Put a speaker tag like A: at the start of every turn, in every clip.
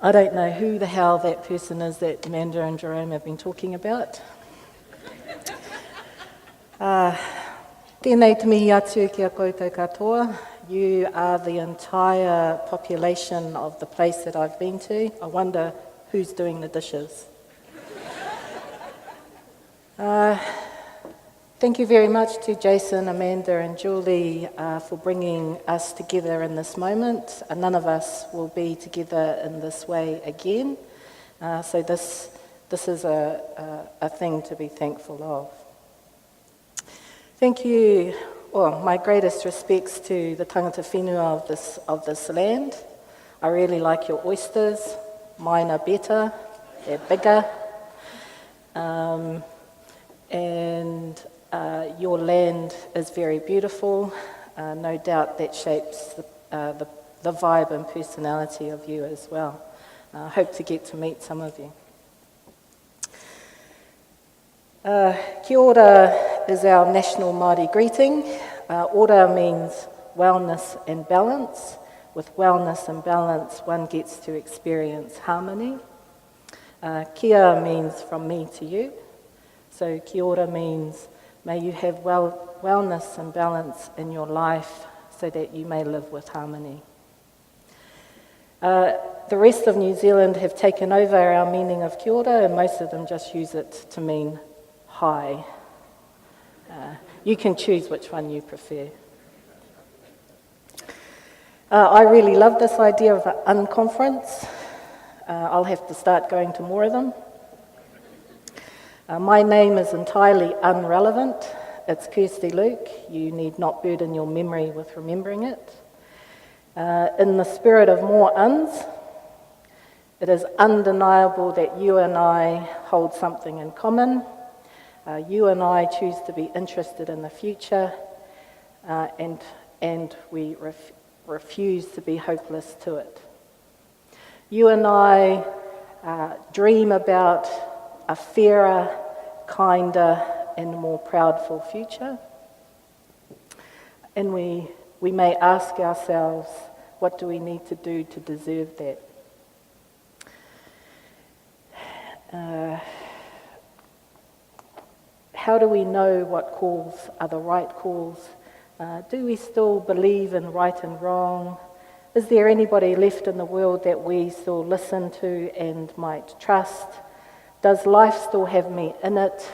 A: I don't know who the hell that person is that Amanda and Jerome have been talking about. Tēnei te mihi atu ki a koutou katoa. You are the entire population of the place that I've been to. I wonder who's doing the dishes. Thank you very much to Jason, Amanda and Julie for bringing us together in this moment. None of us will be together in this way again. So this is a thing to be thankful of. Thank you. Well, my greatest respects to the tangata whenua of this land. I really like your oysters. Mine are better. They're bigger. Your land is very beautiful. No doubt that shapes the vibe and personality of you as well. I hope to get to meet some of you. Kia ora is our national Māori greeting. Ora means wellness and balance. With wellness and balance, one gets to experience harmony. Kia means from me to you. So kia ora means may you have wellness and balance in your life so that you may live with harmony. The rest of New Zealand have taken over our meaning of kia ora, and most of them just use it to mean hi. You can choose which one you prefer. I really love this idea of an unConference. I'll have to start going to more of them. My name is entirely irrelevant. It's Kirsti Luke. You need not burden your memory with remembering it. In the spirit of more uns, it is undeniable that you and I hold something in common. You and I choose to be interested in the future, and we refuse to be hopeless to it. You and I dream about a fairer, kinder, and more proudful future. And we may ask ourselves, what do we need to do to deserve that? How do we know what calls are the right calls? Do we still believe in right and wrong? Is there anybody left in the world that we still listen to and might trust? Does life still have me in it,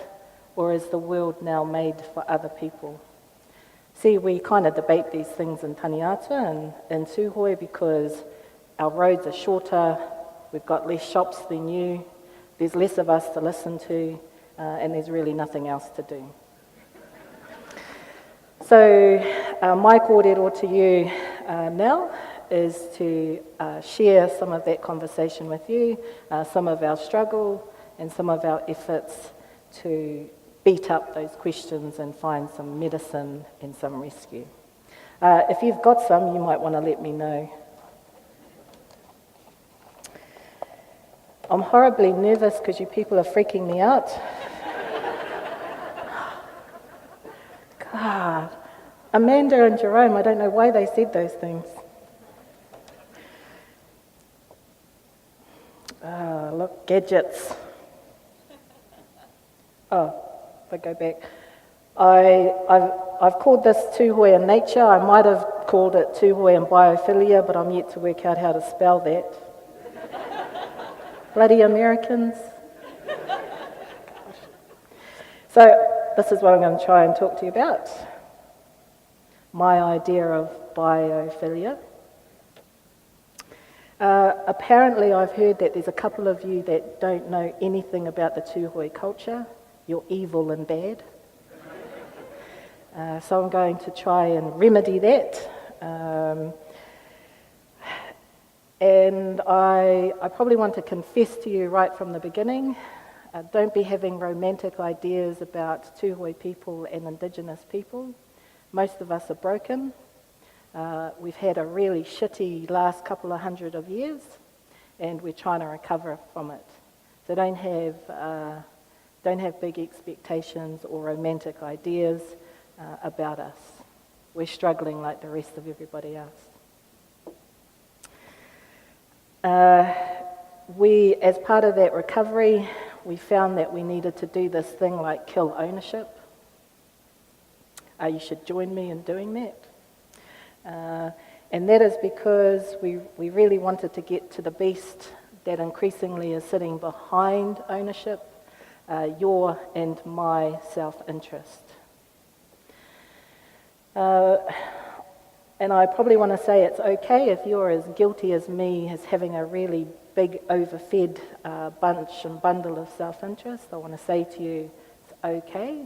A: or is the world now made for other people? See, we kind of debate these things in Taniata and in Tūhoe because our roads are shorter, we've got less shops than you, there's less of us to listen to, and there's really nothing else to do. So my kōrero to you now is to share some of that conversation with you, some of our struggle and some of our efforts to beat up those questions and find some medicine and some rescue. If you've got some, you might want to let me know. I'm horribly nervous because you people are freaking me out. God, Amanda and Jerome, I don't know why they said those things. Look, gadgets. Oh, if I go back. I've called this Tūhoe in nature. I might have called it Tūhoe in biophilia, but I'm yet to work out how to spell that. Bloody Americans. So this is what I'm going to try and talk to you about. My idea of biophilia. Apparently I've heard that there's a couple of you that don't know anything about the Tūhoe culture. You're evil and bad. So I'm going to try and remedy that. And I probably want to confess to you right from the beginning, don't be having romantic ideas about Tūhoe people and Indigenous people. Most of us are broken. We've had a really shitty last couple of hundred of years, and we're trying to recover from it. So don't have big expectations or romantic ideas about us. We're struggling like the rest of everybody else. As part of that recovery, we found that we needed to do this thing like kill ownership. You should join me in doing that. And that is because we really wanted to get to the beast that increasingly is sitting behind ownership, your and my self-interest. And I probably want to say it's okay if you're as guilty as me as having a really big overfed bunch and bundle of self-interest. I want to say to you, it's okay.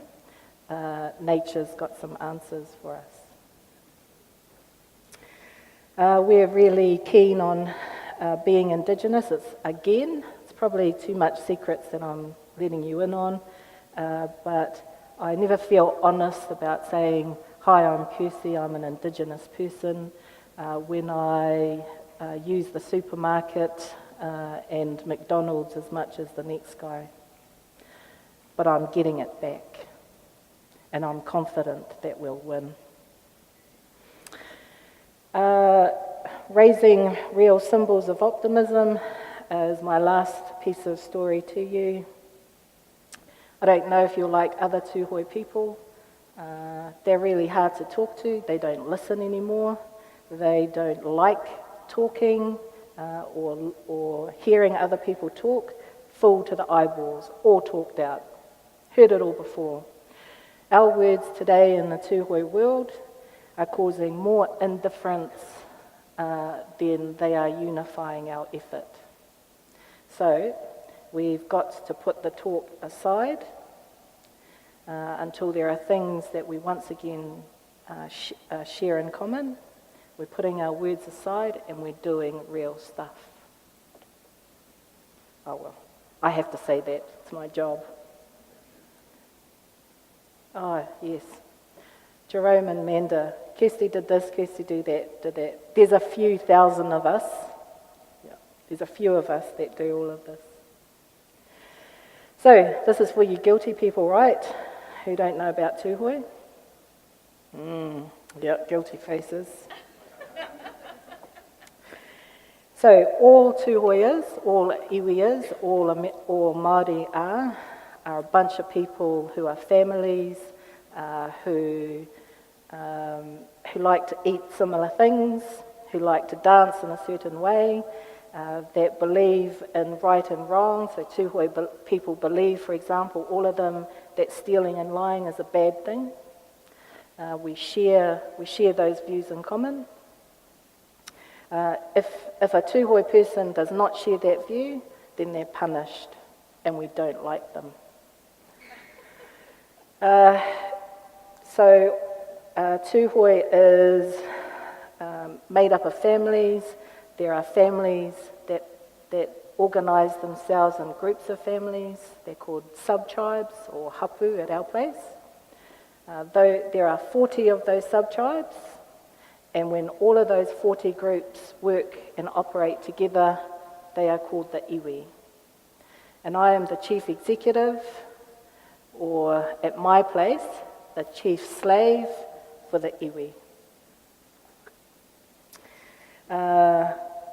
A: Nature's got some answers for us. We're really keen on being Indigenous. It's probably too much secrets that I'm letting you in on, but I never feel honest about saying, hi, I'm Kirsti, I'm an Indigenous person, when I use the supermarket and McDonald's as much as the next guy. But I'm getting it back, and I'm confident that we'll win. Raising real symbols of optimism is my last piece of story to you. I don't know if you're like other Tūhoe people. They're really hard to talk to. They don't listen anymore. They don't like talking or hearing other people talk, full to the eyeballs, all talked out. Heard it all before. Our words today in the Tūhoe world are causing more indifference than they are unifying our effort. So we've got to put the talk aside until there are things that we once again share in common. We're putting our words aside and we're doing real stuff. Oh well, I have to say that, it's my job. Oh yes, Jerome and Manda, Kirsti did this, Kirsti did that. There's a few thousand of us. Yeah, there's a few of us that do all of this. So this is for you guilty people, right? Who don't know about Tūhoe? Yep, guilty faces. So all Tūhoe is, all iwi is, all Māori are a bunch of people who are families, who like to eat similar things, who like to dance in a certain way, that believe in right and wrong. So Tūhoe people believe, for example, all of them, that stealing and lying is a bad thing. We share those views in common. If a Tūhoe person does not share that view, then they're punished, and we don't like them. So Tūhoe is made up of families. There are families that organise themselves in groups of families. They're called sub-tribes or hapu at our place. Though there are 40 of those sub-tribes, and when all of those 40 groups work and operate together, they are called the iwi. And I am the chief executive, or at my place, the chief slave for the iwi.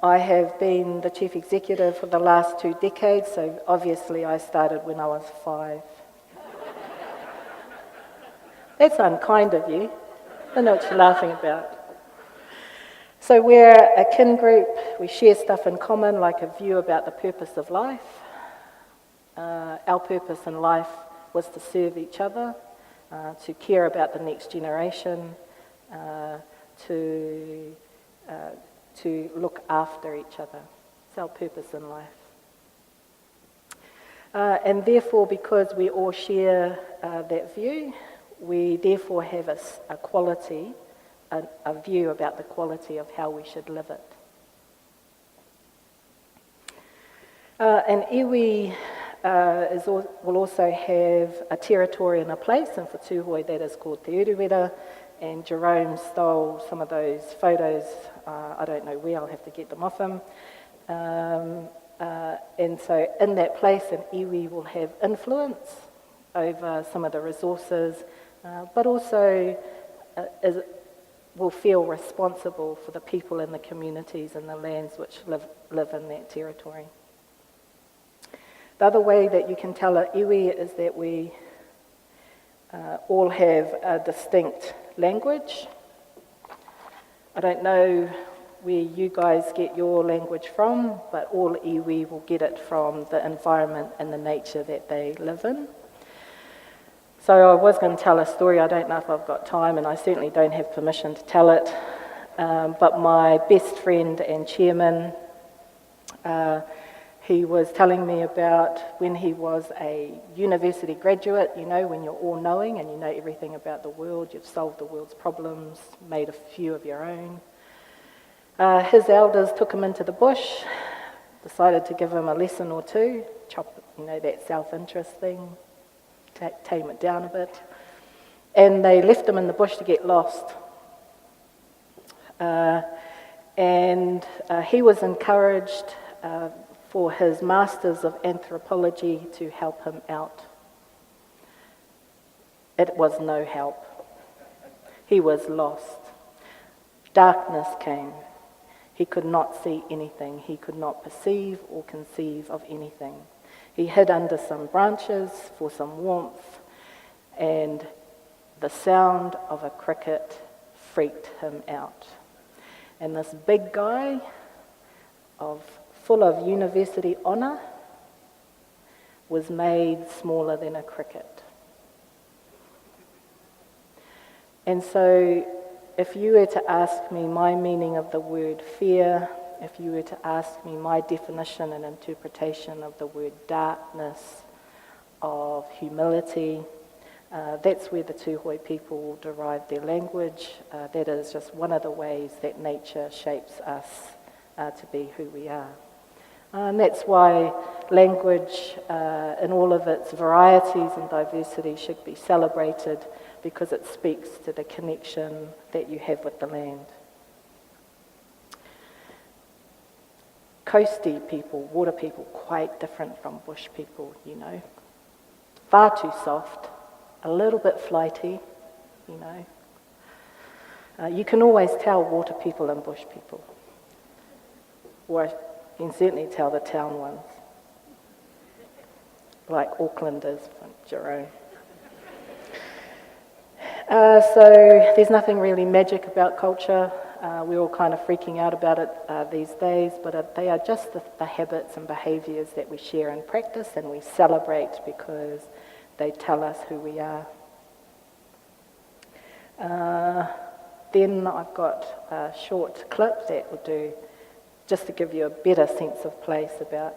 A: I have been the chief executive for the last 2 decades, so obviously I started when I was 5. That's unkind of you. I don't know what you're laughing about. So we're a kin group. We share stuff in common, like a view about the purpose of life. Our purpose in life was to serve each other, to care about the next generation, to look after each other. It's our purpose in life. And therefore, because we all share that view, we therefore have a quality, a view about the quality of how we should live it. And iwi will also have a territory and a place, and for Tūhoe that is called Te Uru, and Jerome stole some of those photos. I don't know where, I'll have to get them off him. And so in that place, an iwi will have influence over some of the resources, but also will feel responsible for the people and the communities and the lands which live in that territory. The other way that you can tell a iwi is that we all have a distinct language. I don't know where you guys get your language from, but all iwi will get it from the environment and the nature that they live in. So I was going to tell a story. I don't know if I've got time, and I certainly don't have permission to tell it. But my best friend and chairman, he was telling me about when he was a university graduate, you know, when you're all-knowing and you know everything about the world, you've solved the world's problems, made a few of your own. His elders took him into the bush, decided to give him a lesson or two, chop, you know, that self-interest thing, tame it down a bit, and they left him in the bush to get lost. And he was encouraged for his Masters of Anthropology to help him out. It was no help. He was lost. Darkness came. He could not see anything. He could not perceive or conceive of anything. He hid under some branches for some warmth, and the sound of a cricket freaked him out. And this big guy, full of university honour, was made smaller than a cricket. And so, if you were to ask me my meaning of the word fear, if you were to ask me my definition and interpretation of the word darkness, of humility, that's where the Tūhoe people derive their language. That is just one of the ways that nature shapes us to be who we are. And that's why language in all of its varieties and diversity should be celebrated, because it speaks to the connection that you have with the land. Coasty people, water people, quite different from bush people, you know. Far too soft, a little bit flighty, you know. You can always tell water people and bush people. Or you can certainly tell the town ones. Like Aucklanders from Jerome. So there's nothing really magic about culture. We're all kind of freaking out about it these days, but they are just the habits and behaviours that we share and practice, and we celebrate because they tell us who we are. Then I've got a short clip that will do, just to give you a better sense of place about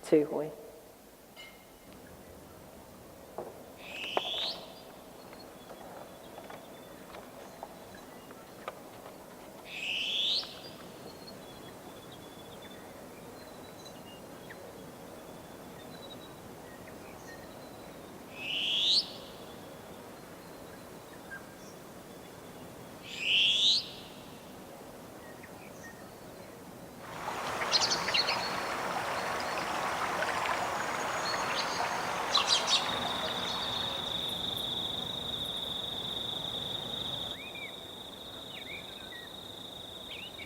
A: Tūhoe.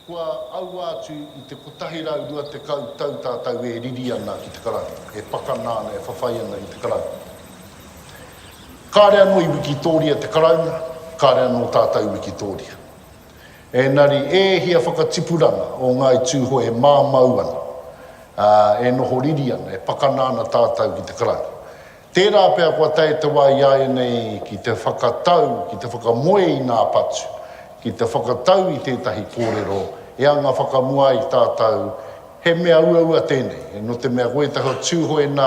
B: Kua au atu I te kotahi rau rua te kau tau tātou e riri ana ki te karau, e pakanāna, e whawhai ana I te karau. Kāre anō I wikitōria te karaunga, kāre anō tātou wikitōria. Engari, e hia whakatipuranga o Ngāi Tūhoe e māmau ana, e noho riri ana, e pakanāna tātou ki te karau. Tērā pēr kua tei te wai ai nei ki te whakatau, ki te whakamoe I nā patu, ki te whakatau I tētahi kōrero, e anga whakamua I tātou, he mea ua tēnei, e no te mea koe taho Tūhoe nā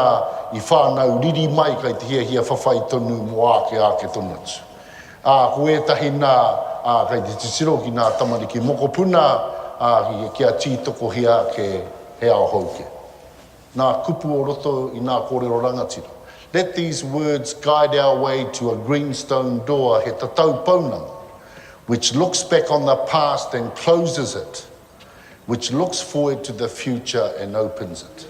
B: I whānau riri mai kai te hia whawhai tonu mo ake tonu atu. Koe tahi nā, kai te tisiro ki nā tamariki mokopuna, ki a tītoko hia ke he ao hauke. Nā kupu o roto I nā kōrero rangatira. Let these words guide our way to a greenstone door, he tatau paunanga, which looks back on the past and closes it, which looks forward to the future and opens it.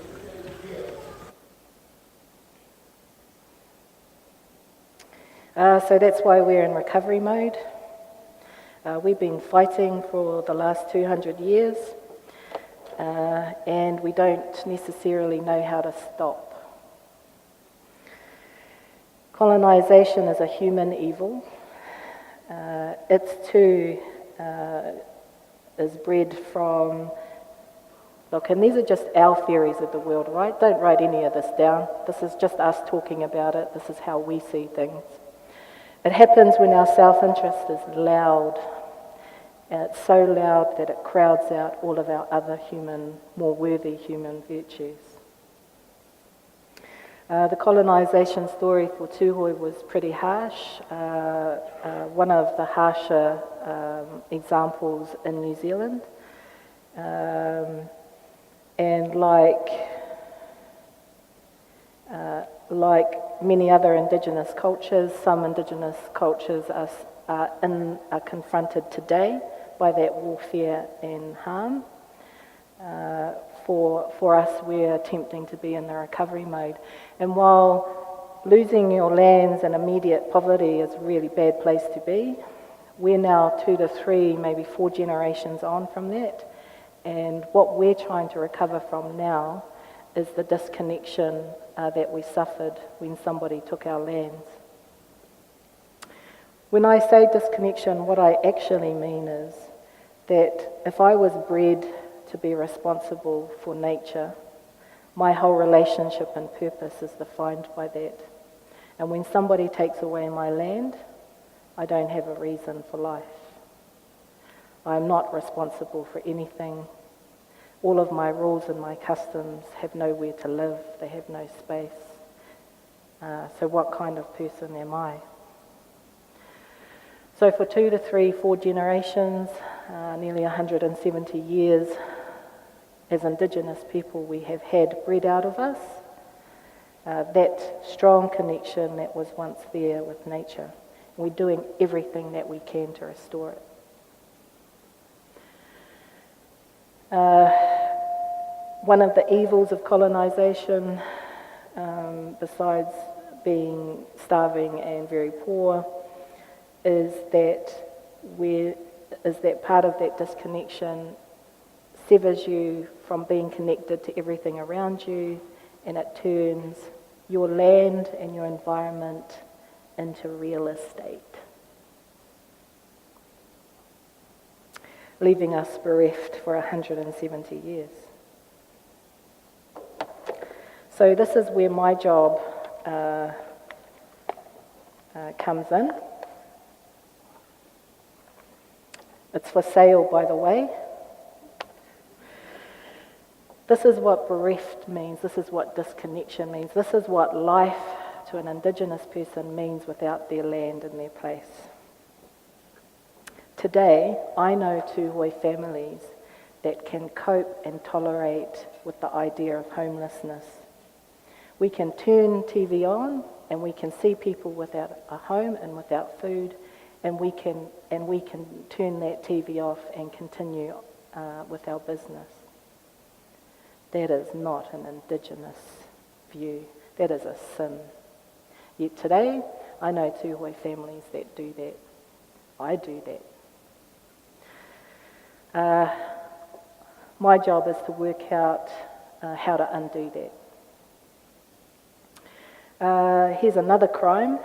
A: So that's why we're in recovery mode. We've been fighting for the last 200 years. and we don't necessarily know how to stop. Colonisation is a human evil. It too is bred from, look, and these are just our theories of the world, right? Don't write any of this down. This is just us talking about it. This is how we see things. It happens when our self-interest is loud. It's so loud that it crowds out all of our other human, more worthy human virtues. The colonisation story for Tūhoe was pretty harsh. One of the harsher examples in New Zealand. And like many other Indigenous cultures, some Indigenous cultures are confronted today by that warfare and harm. For us, we're attempting to be in the recovery mode. And while losing your lands and immediate poverty is a really bad place to be, we're now 2 to 3, maybe 4 generations on from that. And what we're trying to recover from now is the disconnection that we suffered when somebody took our lands. When I say disconnection, what I actually mean is that if I was bred to be responsible for nature, my whole relationship and purpose is defined by that. And when somebody takes away my land, I don't have a reason for life. I'm not responsible for anything. All of my rules and my customs have nowhere to live. They have no space. So what kind of person am I? So for 2 to 3, 4 generations, nearly 170 years, as Indigenous people, we have had bred out of us that strong connection that was once there with nature. We're doing everything that we can to restore it. One of the evils of colonisation, besides being starving and very poor, is that part of that disconnection severs you from being connected to everything around you, and it turns your land and your environment into real estate, leaving us bereft for 170 years. So this is where my job comes in. It's for sale, by the way. This is what bereft means. This is what disconnection means. This is what life to an Indigenous person means without their land and their place. Today, I know Tūhoe families that can cope and tolerate with the idea of homelessness. We can turn TV on and we can see people without a home and without food, and we can turn that TV off and continue with our business. That is not an Indigenous view. That is a sin. Yet today, I know Tūhoe families that do that. I do that. My job is to work out how to undo that. Here's another crime.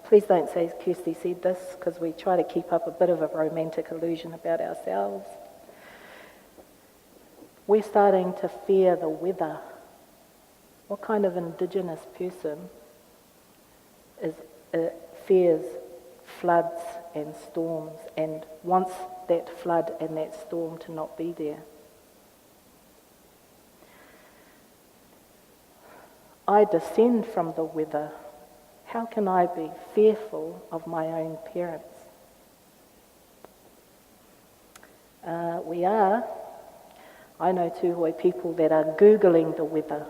A: Please don't say Kirsti said this, because we try to keep up a bit of a romantic illusion about ourselves. We're starting to fear the weather. What kind of Indigenous person fears floods and storms and wants that flood and that storm to not be there? I descend from the weather. How can I be fearful of my own parents? I know Tūhoe people that are Googling the weather.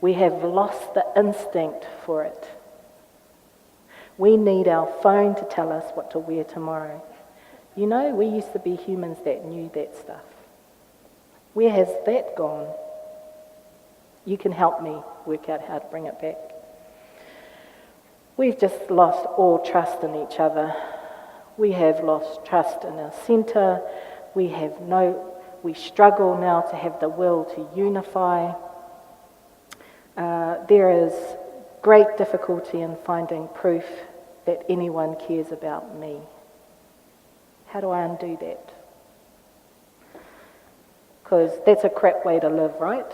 A: We have lost the instinct for it. We need our phone to tell us what to wear tomorrow. You know, we used to be humans that knew that stuff. Where has that gone? You can help me work out how to bring it back. We've just lost all trust in each other. We have lost trust in our centre. We have no... We struggle now to have the will to unify. There is great difficulty in finding proof that anyone cares about me. How do I undo that? Because that's a crap way to live, right?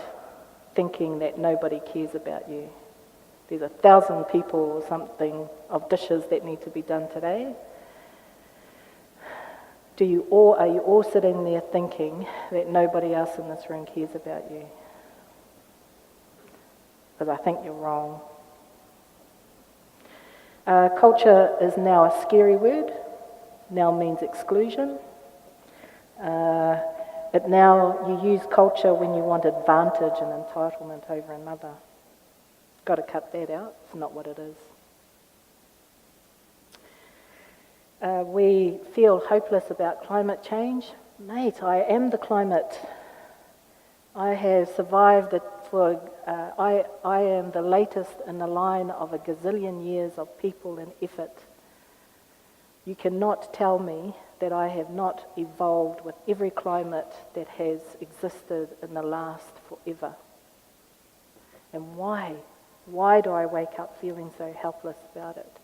A: Thinking that nobody cares about you. There's 1,000 people or something of dishes that need to be done today. Are you all sitting there thinking that nobody else in this room cares about you? Because I think you're wrong. Culture is now a scary word. Now means exclusion. But now you use culture when you want advantage and entitlement over another. Got to cut that out. It's not what it is. We feel hopeless about climate change. Mate, I am the climate. I have survived it for, I am the latest in the line of a gazillion years of people and effort. You cannot tell me that I have not evolved with every climate that has existed in the last forever. And why? Why do I wake up feeling so helpless about it?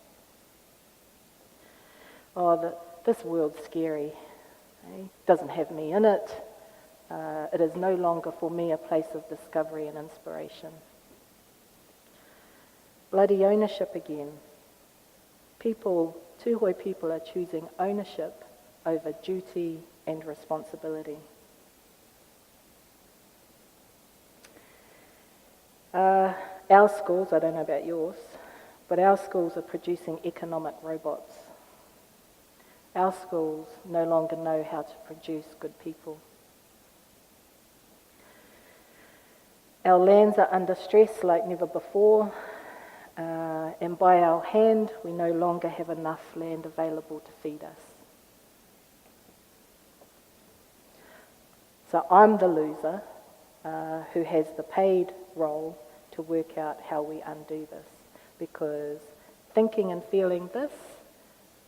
A: Oh, this world's scary. Doesn't have me in it. It is no longer for me a place of discovery and inspiration. Bloody ownership again. Tūhoe people are choosing ownership over duty and responsibility. Our schools, I don't know about yours, but our schools are producing economic robots. Our schools no longer know how to produce good people. Our lands are under stress like never before, and by our hand, we no longer have enough land available to feed us. So I'm the loser who has the paid role to work out how we undo this, because thinking and feeling this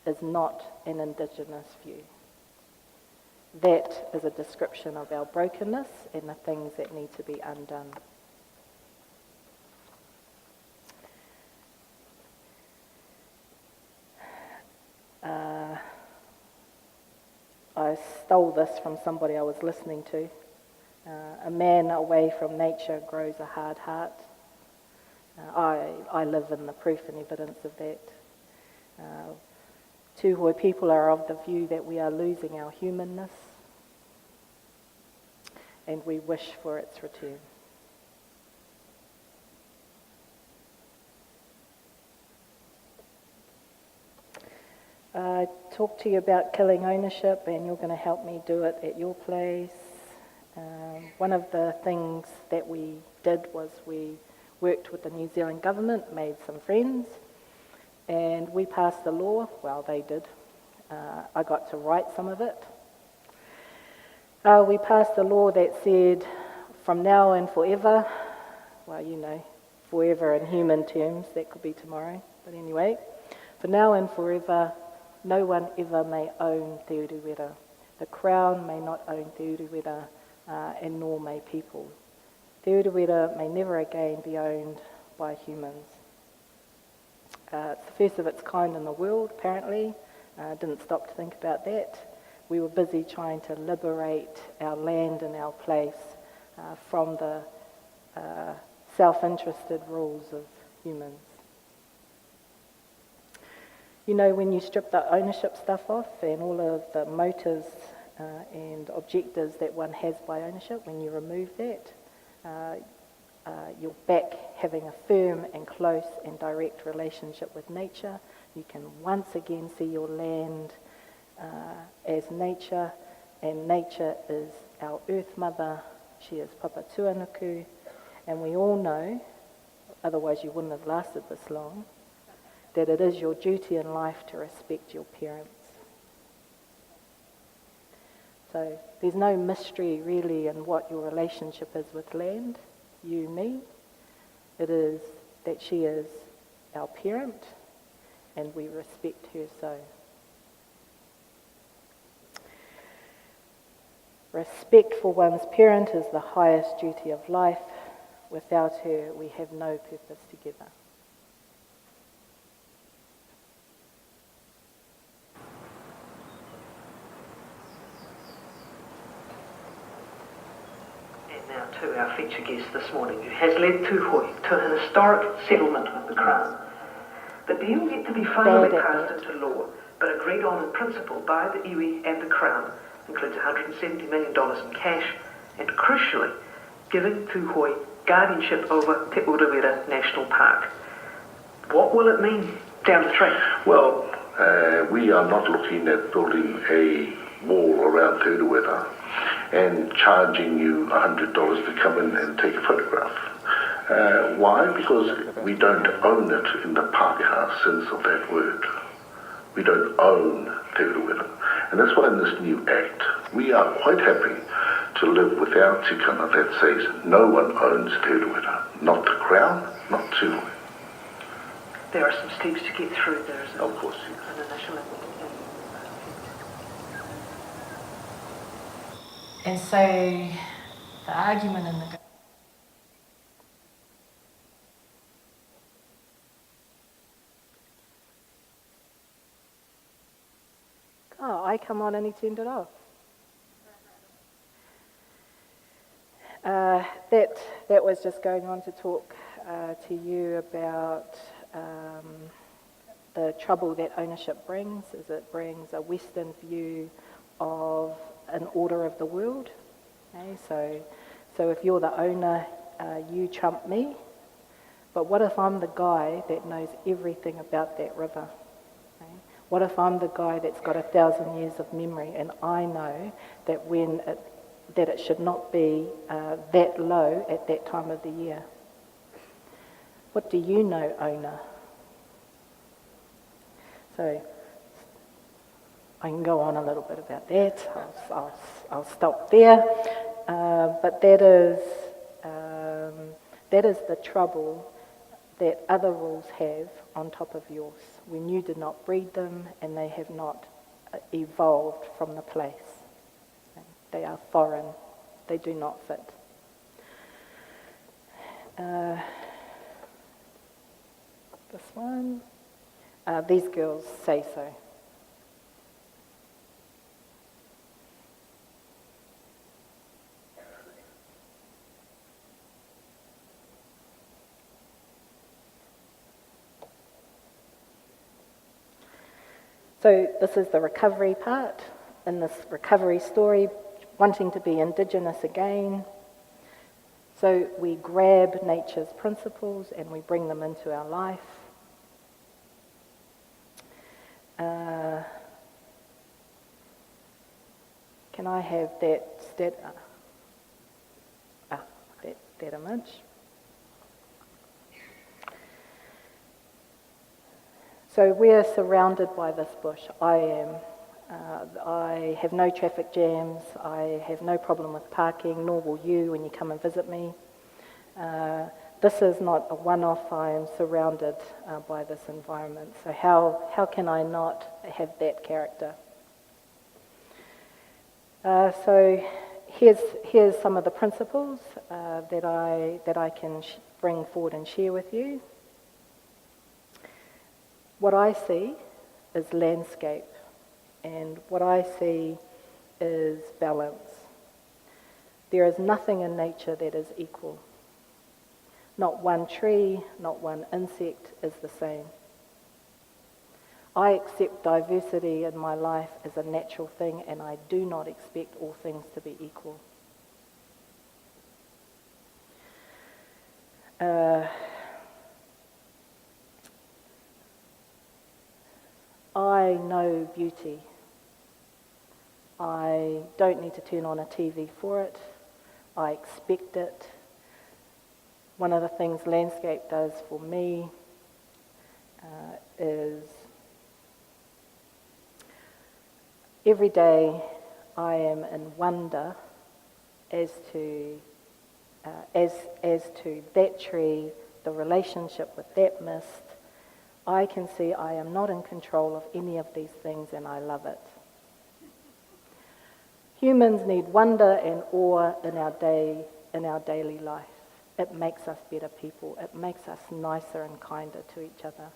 A: is not an Indigenous view. That is a description of our brokenness and the things that need to be undone. I stole this from somebody I was listening to. A man away from nature grows a hard heart. I live in the proof and evidence of that. Tūhoe people are of the view that we are losing our humanness, and we wish for its return. I talked to you about killing ownership, and you're going to help me do it at your place. One of the things that we did was we worked with the New Zealand government, made some friends, and we passed a law. Well, they did. I got to write some of it. We passed a law that said, from now and forever, well, you know, forever in human terms, that could be tomorrow, but anyway, for now and forever, no one ever may own Te Uru Taumatua. The Crown may not own Te Uru Taumatua, and nor may people. Te Uru Taumatua may never again be owned by humans. It's the first of its kind in the world, apparently. Didn't stop to think about that. We were busy trying to liberate our land and our place from the self-interested rules of humans. You know, when you strip the ownership stuff off and all of the motives and objectives that one has by ownership, when you remove that, you're back having a firm and close and direct relationship with nature. You can once again see your land as nature, and nature is our Earth Mother. She is Papa Tuanuku, and we all know, otherwise you wouldn't have lasted this long, that it is your duty in life to respect your parents. So there's no mystery really in what your relationship is with land, you, me. It is that she is our parent and we respect her so. Respect for one's parent is the highest duty of life. Without her, we have no purpose together.
C: And now to our feature guest this morning, who has led Tūhoe to an historic settlement with the Crown. The deal yet to be finally passed into law, but agreed on in principle by the iwi and the Crown, includes $170 million in cash, and crucially, giving Tūhoe guardianship over Te Uru National Park. What will it mean down the track?
D: Well, we are not looking at building a wall around Te Uru and charging you $100 to come in and take a photograph. Why? Because we don't own it in the Pākehā sense of that word. We don't own Te Uru. And that's why in this new act, we are quite happy to live with our tikanga that says no one owns Te Uru. Not the Crown, not Tūhoe.
C: There are some steps to get through there, isn't there?
D: Of course, yes.
C: An initial application.
A: And so the argument in the I come on and he turned it off. That was just going on to talk to you about the trouble that ownership brings, is it brings a Western view of an order of the world. Okay? So if you're the owner, you trump me. But what if I'm the guy that knows everything about that river? Okay? What if I'm the guy that's got 1,000 years of memory and I know that that it should not be that low at that time of the year? What do you know, owner? So I can go on a little bit about that. I'll stop there. But that is the trouble that other rules have on top of yours when you did not breed them and they have not evolved from the place. They are foreign. They do not fit. This one. These girls say so. So this is the recovery part. In this recovery story, wanting to be Indigenous again. So we grab nature's principles and we bring them into our life. Can I have that image? So we're surrounded by this bush. I am. I have no traffic jams. I have no problem with parking, nor will you when you come and visit me. This is not a one-off. I am surrounded by this environment. So how can I not have that character? So here's some of the principles that I can bring forward and share with you. What I see is landscape, and what I see is balance. There is nothing in nature that is equal. Not one tree, not one insect is the same. I accept diversity in my life as a natural thing, and I do not expect all things to be equal. I know beauty. I don't need to turn on a TV for it. I expect it. One of the things landscape does for me is every day I am in wonder as to that tree, the relationship with that mist. I can see I am not in control of any of these things and I love it. Humans need wonder and awe in our daily life. It makes us better people. It makes us nicer and kinder to each other.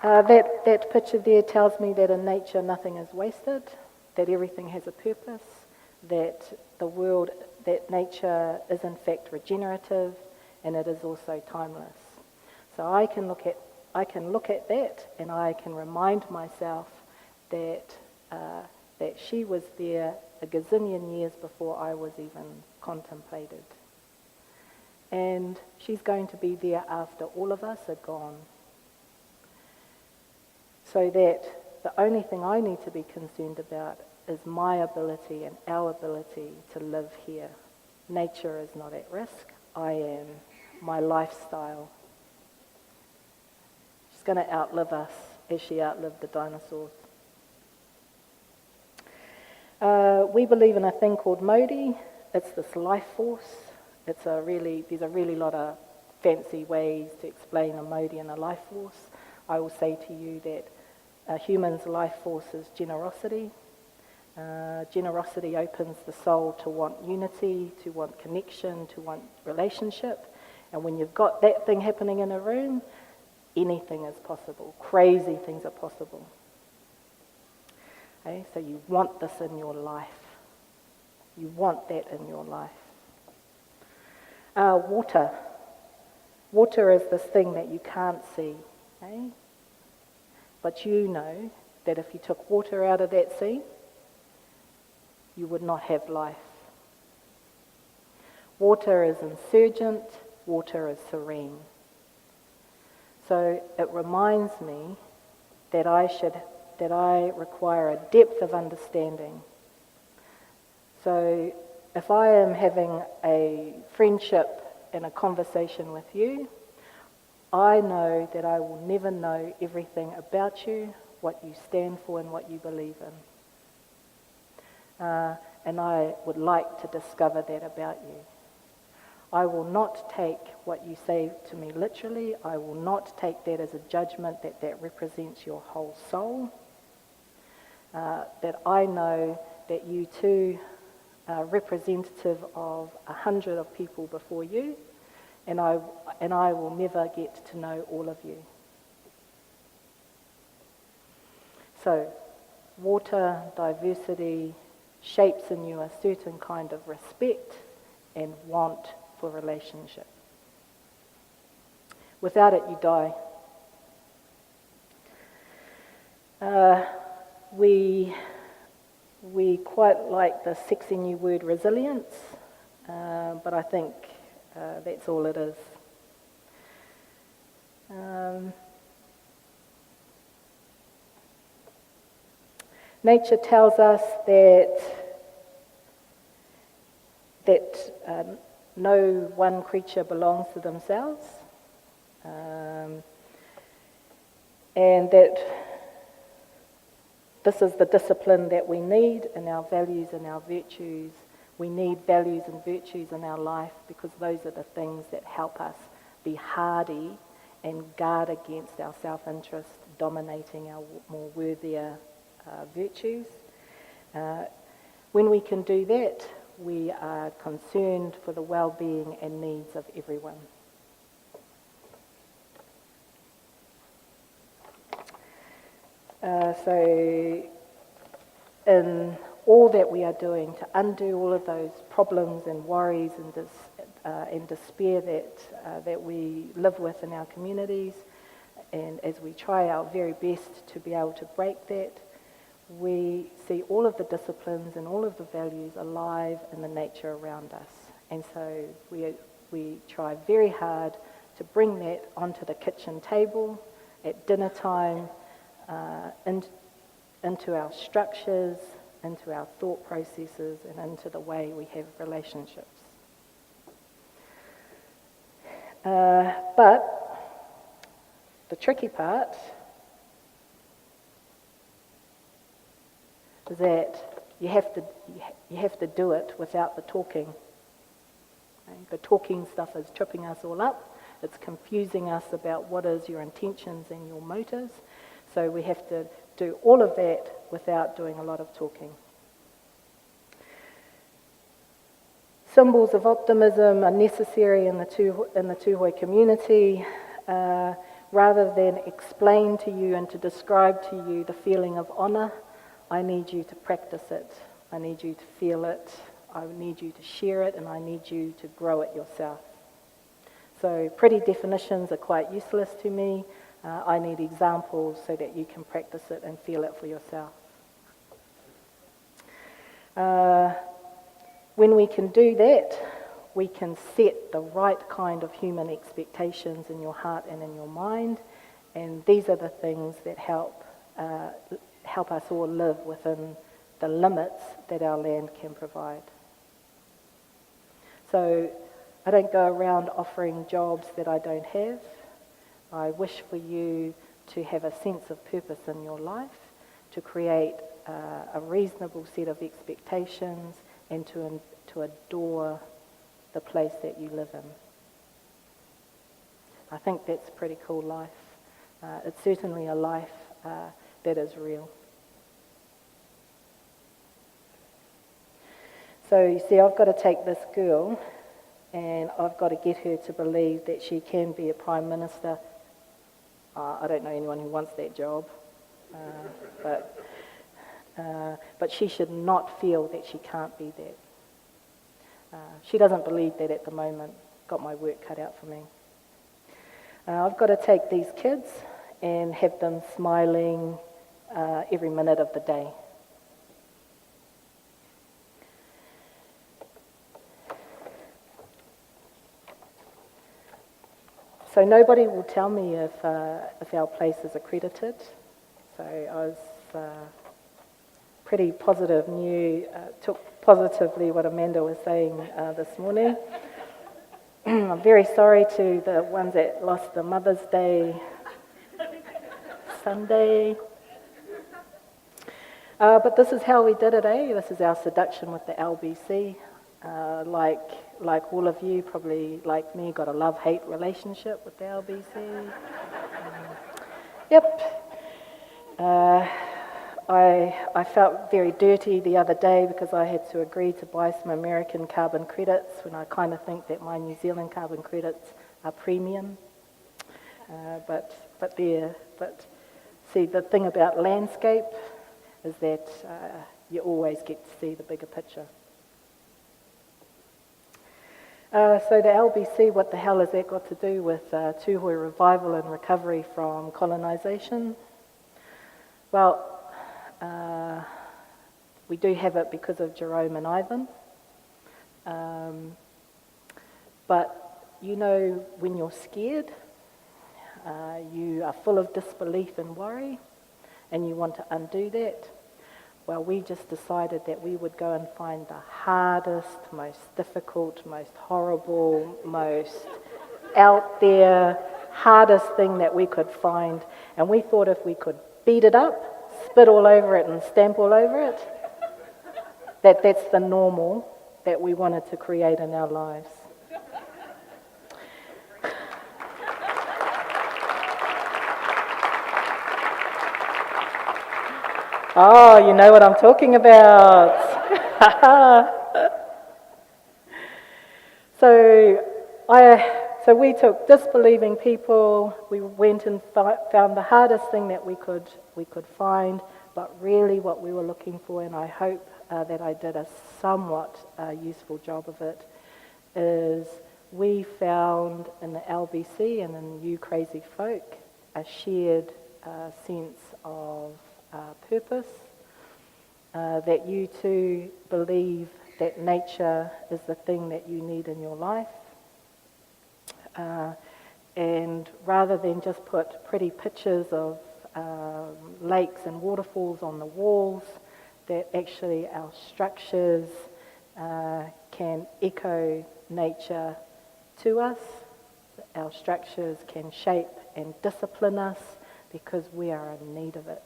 A: That picture there tells me that in nature nothing is wasted, that everything has a purpose, that that nature is in fact regenerative, and it is also timeless. So I can look at that, and I can remind myself that she was there a gazillion years before I was even contemplated. And she's going to be there after all of us are gone. So that the only thing I need to be concerned about is my ability and our ability to live here. Nature is not at risk. I am. My lifestyle. She's going to outlive us as she outlived the dinosaurs. We believe in a thing called Mauri. It's this life force. There's a really lot of fancy ways to explain a Mauri and a life force. I will say to you that a human's life force is generosity. Generosity opens the soul to want unity, to want connection, to want relationship. And when you've got that thing happening in a room, anything is possible. Crazy things are possible. Okay? So you want this in your life. You want that in your life. Water. Water is this thing that you can't see. Okay? But you know that if you took water out of that sea, you would not have life. Water is insurgent, water is serene. So it reminds me that I require a depth of understanding. So if I am having a friendship and a conversation with you, I know that I will never know everything about you, what you stand for and what you believe in. And I would like to discover that about you. I will not take what you say to me literally. I will not take that as a judgment that represents your whole soul. That I know that you too are representative of 100 of people before you, and I will never get to know all of you. So, water, diversity, shapes in you a certain kind of respect and want for relationship. Without it, you die. We quite like the sexy new word resilience, but I think that's all it is. Nature tells us that no one creature belongs to themselves, and that this is the discipline that we need in our values and our virtues. We need values and virtues in our life because those are the things that help us be hardy and guard against our self-interest dominating our more worthier virtues. When we can do that, we are concerned for the well-being and needs of everyone. So in all that we are doing to undo all of those problems and worries and despair that we live with in our communities, and as we try our very best to be able to break that, we see all of the disciplines and all of the values alive in the nature around us. And so we try very hard to bring that onto the kitchen table at dinner time, into our structures, into our thought processes, and into the way we have relationships. But the tricky part is that you have to do it without the talking. Okay? The talking stuff is tripping us all up. It's confusing us about what is your intentions and your motives. So we have to do all of that without doing a lot of talking. Symbols of optimism are necessary in the Tūhoe community. Rather than explain to you and to describe to you the feeling of honour, I need you to practice it. I need you to feel it. I need you to share it, and I need you to grow it yourself. So pretty definitions are quite useless to me. I need examples so that you can practice it and feel it for yourself. When we can do that, we can set the right kind of human expectations in your heart and in your mind, and these are the things that help us all live within the limits that our land can provide. So I don't go around offering jobs that I don't have. I wish for you to have a sense of purpose in your life, to create a reasonable set of expectations, and to adore the place that you live in. I think that's a pretty cool life. It's certainly a life that is real. So you see, I've got to take this girl and I've got to get her to believe that she can be a Prime Minister. I don't know anyone who wants that job, but she should not feel that she can't be that. She doesn't believe that at the moment. Got my work cut out for me. I've got to take these kids and have them smiling every minute of the day. So nobody will tell me if our place is accredited. So I was pretty positive, took positively what Amanda was saying this morning. I'm very sorry to the ones that lost the Mother's Day Sunday. But this is how we did it, eh? This is our seduction with the LBC. Like all of you, probably like me, got a love-hate relationship with the LBC. Yep. I felt very dirty the other day because I had to agree to buy some American carbon credits when I kind of think that my New Zealand carbon credits are premium. But see, the thing about landscape is that you always get to see the bigger picture. So the LBC, what the hell has that got to do with Tūhoe revival and recovery from colonisation? Well, we do have it because of Jerome and Ivan. But you know, when you're scared, you are full of disbelief and worry, and you want to undo that. Well, we just decided that we would go and find the hardest, most difficult, most horrible, most out there, hardest thing that we could find. And we thought if we could beat it up, spit all over it and stamp all over it, that's the normal that we wanted to create in our lives. Oh, you know what I'm talking about. So we took disbelieving people. We went and found the hardest thing that we could find, but really what we were looking for, and I hope that I did a somewhat useful job of it, is we found in the LBC and in you crazy folk a shared sense of purpose, that you too believe that nature is the thing that you need in your life, and rather than just put pretty pictures of lakes and waterfalls on the walls, that actually our structures can echo nature to us. Our structures can shape and discipline us because we are in need of it.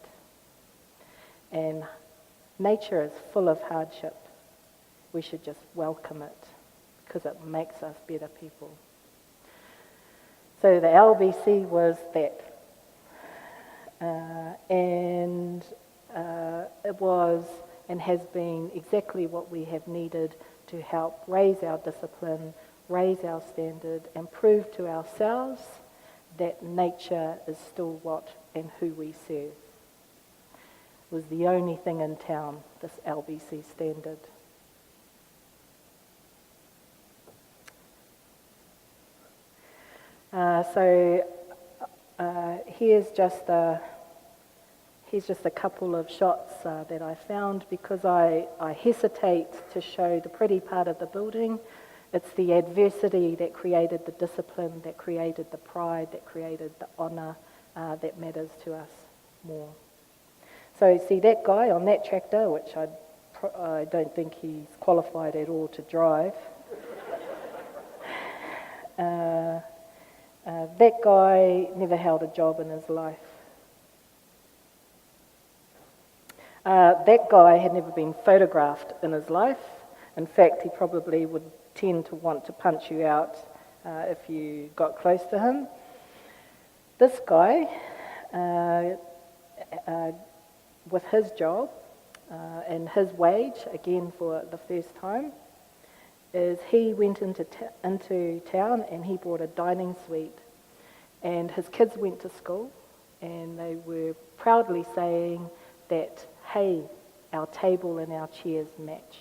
A: And nature is full of hardship. We should just welcome it because it makes us better people. So the LBC was that. And it was and has been exactly what we have needed to help raise our discipline, raise our standard, and prove to ourselves that nature is still what and who we serve. It was the only thing in town, this LBC standard. Here's just a couple of shots that I found because I hesitate to show the pretty part of the building. It's the adversity that created the discipline, that created the pride, that created the honour that matters to us more. So see that guy on that tractor, which I don't think he's qualified at all to drive. That guy never held a job in his life. That guy had never been photographed in his life. In fact, he probably would tend to want to punch you out if you got close to him. This guy, with his job and his wage, again for the first time, is he went into town and he bought a dining suite. And his kids went to school and they were proudly saying that, hey, our table and our chairs match.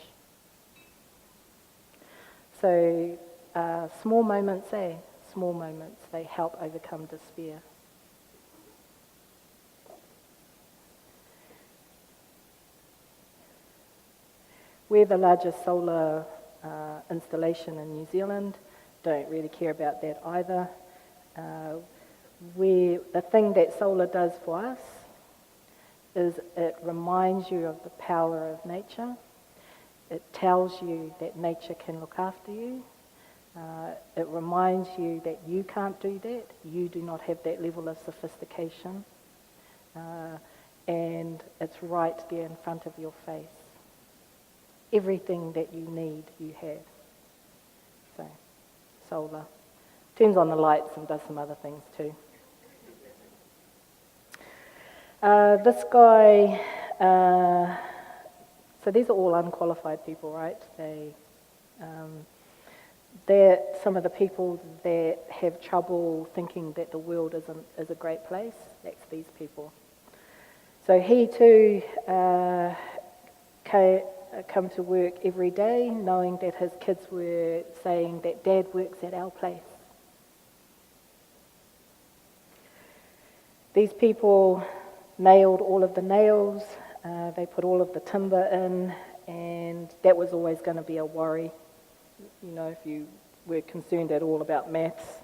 A: So small moments, small moments, they help overcome despair. We're the largest solar installation in New Zealand. Don't really care about that either. The thing that solar does for us is it reminds you of the power of nature. It tells you that nature can look after you. It reminds you that you can't do that. You do not have that level of sophistication. And it's right there in front of your face. Everything that you need, you have. So, solar. Turns on the lights and does some other things too. This guy, so these are all unqualified people, right? They're some of the people that have trouble thinking that the world is a great place. That's these people. So he too come to work every day knowing that his kids were saying that Dad works at our place. These people nailed all of the nails, they put all of the timber in, and that was always going to be a worry, you know, if you were concerned at all about maths.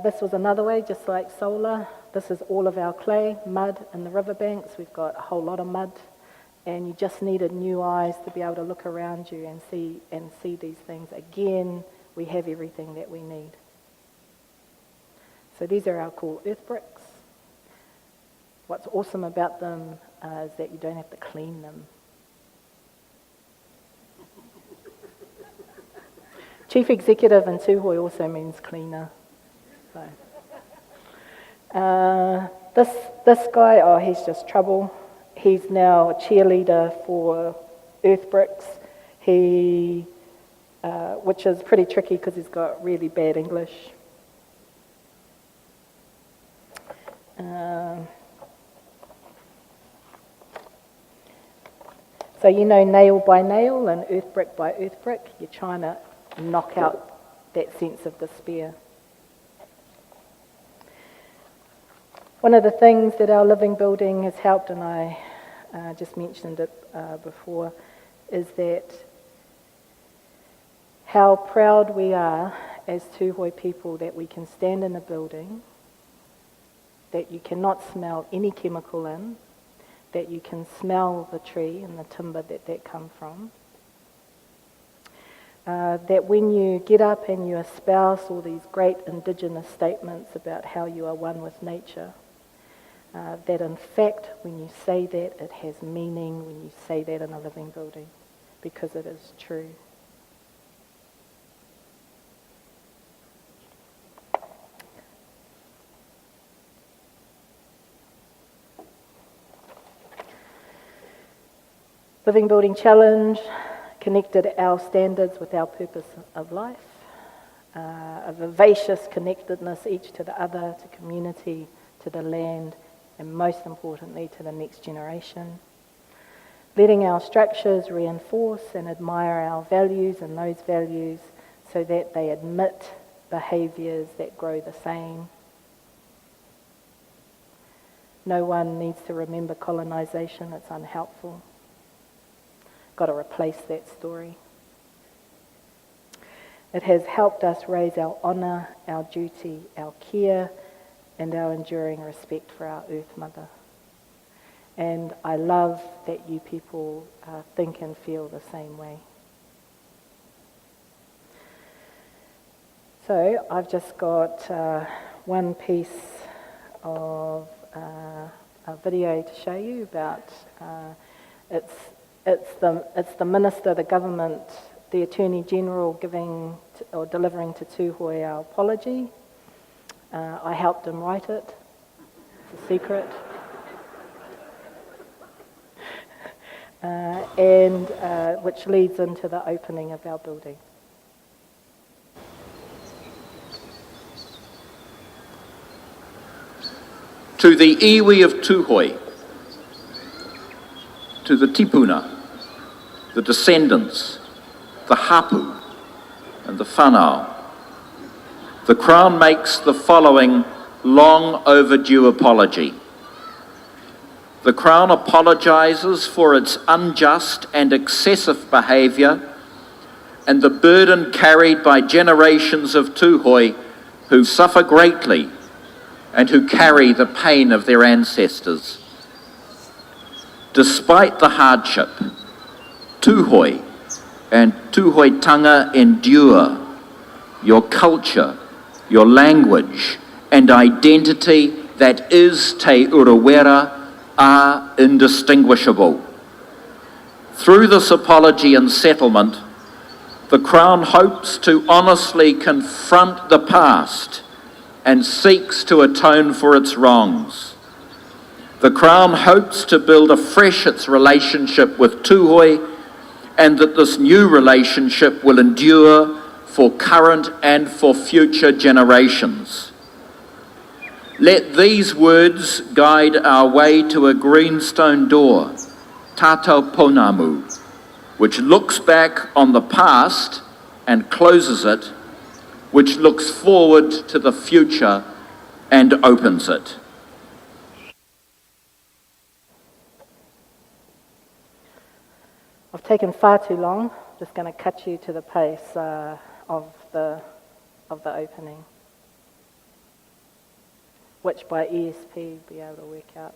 A: This was another way, just like solar. This is all of our clay, mud in the riverbanks. We've got a whole lot of mud, and you just needed new eyes to be able to look around you and see these things. Again, we have everything that we need. So these are our cool earth bricks. What's awesome about them is that you don't have to clean them. Chief executive in Tūhoe also means cleaner. So, this guy, he's just trouble. He's now a cheerleader for earth bricks. Which is pretty tricky because he's got really bad English. So you know, nail by nail and earth brick by earth brick, you're trying to knock out that sense of despair. One of the things that our living building has helped, and I just mentioned it before, is that how proud we are as Tūhoe people that we can stand in a building that you cannot smell any chemical in, that you can smell the tree and the timber that come from, that when you get up and you espouse all these great indigenous statements about how you are one with nature, that in fact when you say that it has meaning when you say that in a living building, because it is true. Living Building Challenge connected our standards with our purpose of life. A vivacious connectedness each to the other, to community, to the land, and most importantly to the next generation. Letting our structures reinforce and admire our values and those values so that they admit behaviours that grow the same. No one needs to remember colonisation, it's unhelpful. Got to replace that story. It has helped us raise our honour, our duty, our care, and our enduring respect for our Earth Mother. And I love that you people think and feel the same way. So I've just got one piece of a video to show you about it's the minister, the government, the Attorney General delivering to Tūhoe our apology. I helped him write it. It's a secret. Which leads into the opening of our building.
E: To the iwi of Tūhoe, to the tipuna, the descendants, the hapu, and the whanau, the Crown makes the following long overdue apology. The Crown apologises for its unjust and excessive behaviour and the burden carried by generations of Tūhoe who suffer greatly and who carry the pain of their ancestors. Despite the hardship, Tūhoe and Tūhoetanga endure. Your culture, your language and identity that is Te Uru are indistinguishable. Through this apology and settlement, the Crown hopes to honestly confront the past and seeks to atone for its wrongs. The Crown hopes to build afresh its relationship with Tūhoe and that this new relationship will endure for current and for future generations. Let these words guide our way to a greenstone door, Tātou Pounamu, which looks back on the past and closes it, which looks forward to the future and opens it.
A: I've taken far too long. Just going to cut you to the pace of the opening, which by ESP you'll be able to work out.